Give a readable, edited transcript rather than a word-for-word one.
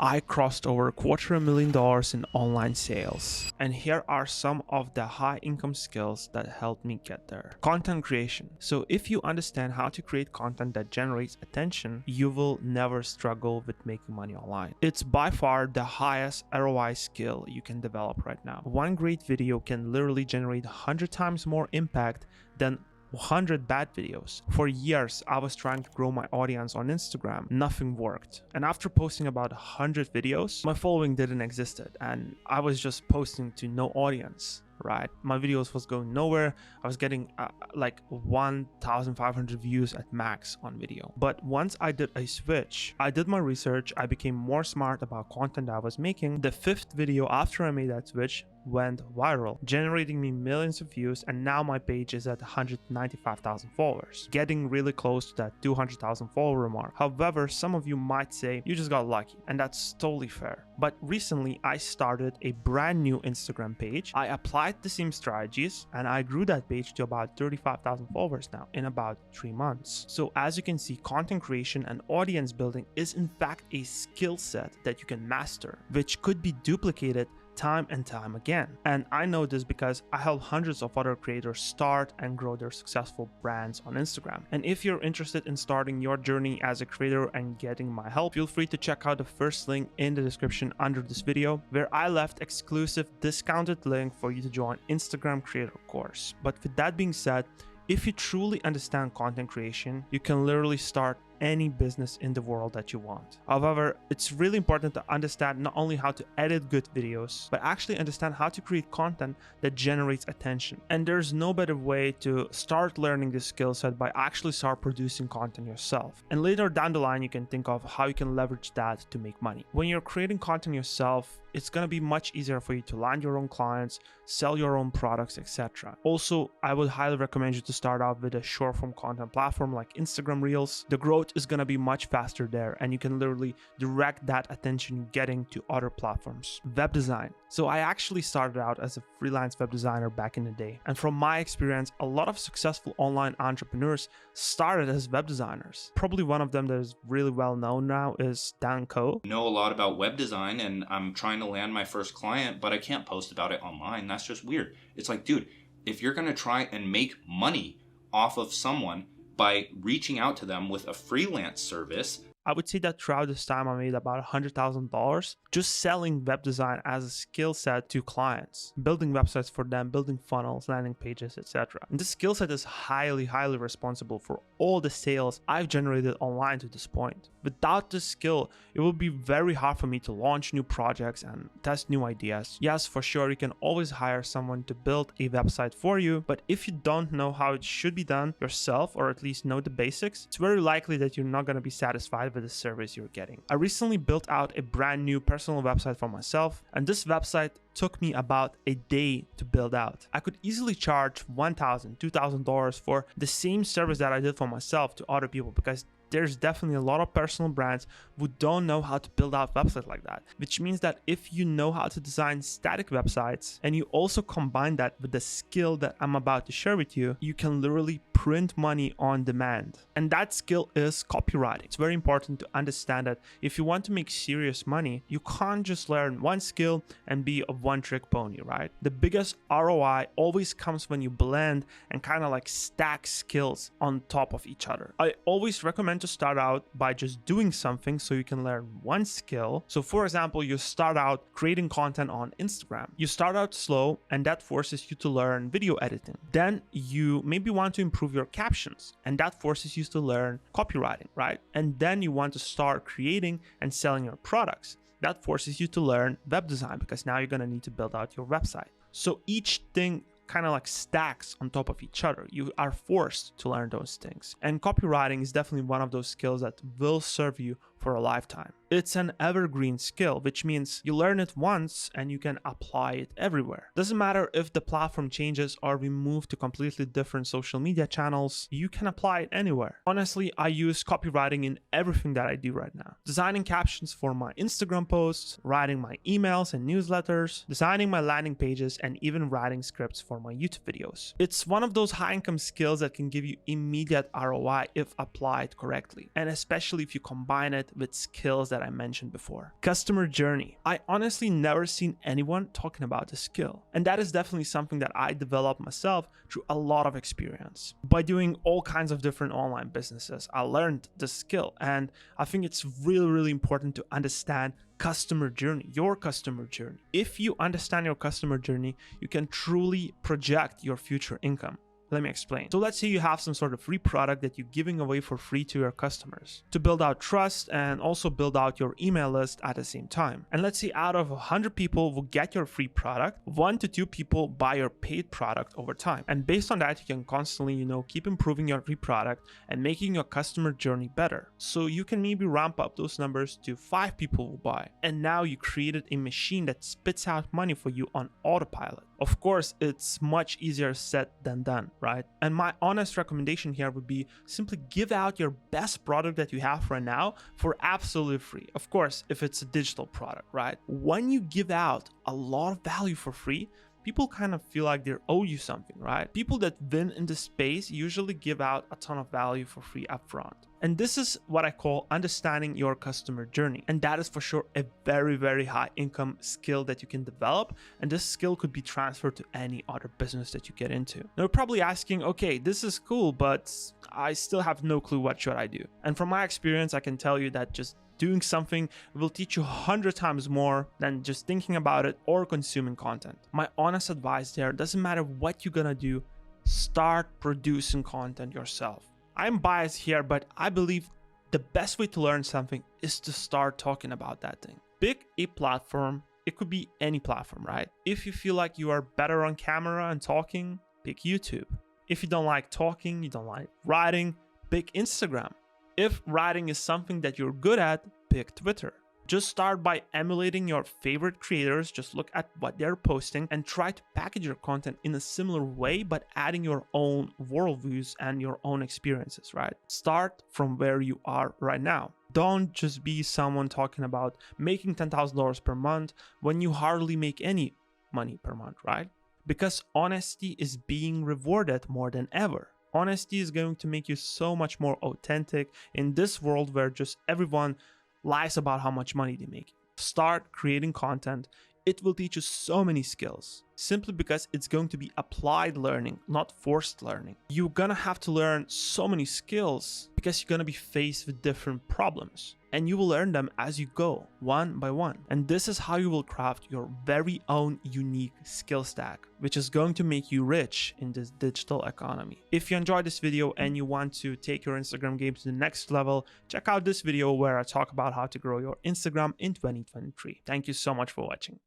I crossed over $250,000 in online sales. And here are some of the high income skills that helped me get there. Content creation. So if you understand how to create content that generates attention, you will never struggle with making money online. It's by far the highest ROI skill you can develop right now. One great video can literally generate 100 times more impact than 100 bad videos. For years, I was trying to grow my audience on Instagram. Nothing worked. And after posting about 100 videos, my following didn't exist, and I was just posting to no audience. Right, my videos was going nowhere. I was getting like 1,500 views at max on video. But once I did a switch, I did my research, I became more smart about content I was making. The 5th video after I made that switch went viral, generating me millions of views, and now my page is at 195,000 followers, getting really close to that 200,000 follower mark. However, some of you might say you just got lucky, and that's totally fair. But recently I started a brand new Instagram page. I applied the same strategies and I grew that page to about 35,000 followers now in about 3 months. So as you can see, content creation and audience building is in fact a skill set that you can master, which could be duplicated time and time again. And I know this because I help hundreds of other creators start and grow their successful brands on Instagram. And if you're interested in starting your journey as a creator and getting my help, feel free to check out the first link in the description under this video, where I left exclusive discounted link for you to join Instagram creator course. But with that being said, if you truly understand content creation, you can literally start any business in the world that you want. However, it's really important to understand not only how to edit good videos, but actually understand how to create content that generates attention. And there's no better way to start learning this skill set by actually start producing content yourself. And later down the line, you can think of how you can leverage that to make money. When you're creating content yourself, it's going to be much easier for you to land your own clients, sell your own products, etc. Also, I would highly recommend you to start out with a short form content platform like Instagram Reels. The growth is going to be much faster there, and you can literally direct that attention you're getting to other platforms. Web design. So I actually started out as a freelance web designer back in the day. And from my experience, a lot of successful online entrepreneurs started as web designers. Probably one of them that is really well known now is Dan Ko. I know a lot about web design, and I'm trying to land my first client, but I can't post about it online. That's just weird. It's like, dude, if you're going to try and make money off of someone by reaching out to them with a freelance service, I would say that throughout this time, I made about $100,000 just selling web design as a skill set to clients, building websites for them, building funnels, landing pages, etc. And this skill set is highly responsible for all the sales I've generated online to this point. Without this skill, it will be very hard for me to launch new projects and test new ideas. Yes, for sure, you can always hire someone to build a website for you, but if you don't know how it should be done yourself, or at least know the basics, it's very likely that you're not going to be satisfied with the service you're getting. I recently built out a brand new personal website for myself, and this website took me about a day to build out. I could easily charge $1,000, $2,000 for the same service that I did for myself to other people, because there's definitely a lot of personal brands who don't know how to build out websites like that, which means that if you know how to design static websites and you also combine that with the skill that I'm about to share with you, you can literally print money on demand. And that skill is copywriting. It's very important to understand that if you want to make serious money, you can't just learn one skill and be a one-trick pony, right? The biggest ROI always comes when you blend and kind of like stack skills on top of each other. I always recommend to start out by just doing something so you can learn one skill. So for example, you start out creating content on Instagram. You start out slow, and that forces you to learn video editing. Then you maybe want to improve your captions, and that forces you to learn copywriting, right? And then you want to start creating and selling your products. That forces you to learn web design, because now you're going to need to build out your website. So each thing kind of like stacks on top of each other. You are forced to learn those things. And copywriting is definitely one of those skills that will serve you for a lifetime. It's an evergreen skill, which means you learn it once and you can apply it everywhere. Doesn't matter if the platform changes or we move to completely different social media channels, you can apply it anywhere. Honestly, I use copywriting in everything that I do right now. Designing captions for my Instagram posts, writing my emails and newsletters, designing my landing pages, and even writing scripts for for my YouTube videos. It's one of those high income skills that can give you immediate ROI if applied correctly, and especially if you combine it with skills that I mentioned before. Customer journey. I honestly never seen anyone talking about this skill, and that is definitely something that I developed myself through a lot of experience. By doing all kinds of different online businesses, I learned this skill, and I think it's really important to understand customer journey, your customer journey. If you understand your customer journey, you can truly project your future income. Let me explain. So let's say you have some sort of free product that you're giving away for free to your customers to build out trust and also build out your email list at the same time. And let's say out of 100 people who get your free product, 1 to 2 people buy your paid product over time. And based on that, you can constantly, keep improving your free product and making your customer journey better. So you can maybe ramp up those numbers to 5 people who buy. And now you created a machine that spits out money for you on autopilot. Of course, it's much easier said than done, right? And my honest recommendation here would be simply give out your best product that you have right now for absolutely free. Of course, if it's a digital product, right? When you give out a lot of value for free, people kind of feel like they owe you something, right? People that win in this space usually give out a ton of value for free upfront. And this is what I call understanding your customer journey. And that is for sure a very high income skill that you can develop. And this skill could be transferred to any other business that you get into. Now you're probably asking, okay, this is cool, but I still have no clue what should I do. And from my experience, I can tell you that just doing something will teach you 100 times more than just thinking about it or consuming content. My honest advice there, doesn't matter what you're gonna do, start producing content yourself. I'm biased here, but I believe the best way to learn something is to start talking about that thing. Pick a platform. It could be any platform, right? If you feel like you are better on camera and talking, pick YouTube. If you don't like talking, you don't like writing, pick Instagram. If writing is something that you're good at, pick Twitter. Just start by emulating your favorite creators, just look at what they're posting and try to package your content in a similar way, but adding your own worldviews and your own experiences, right? Start from where you are right now. Don't just be someone talking about making $10,000 per month when you hardly make any money per month, right? Because honesty is being rewarded more than ever. Honesty is going to make you so much more authentic in this world where just everyone lies about how much money they make. Start creating content. It will teach you so many skills simply because it's going to be applied learning, not forced learning. You're gonna have to learn so many skills because you're gonna be faced with different problems and you will learn them as you go, one by one. And this is how you will craft your very own unique skill stack, which is going to make you rich in this digital economy. If you enjoyed this video and you want to take your Instagram game to the next level, check out this video where I talk about how to grow your Instagram in 2023. Thank you so much for watching.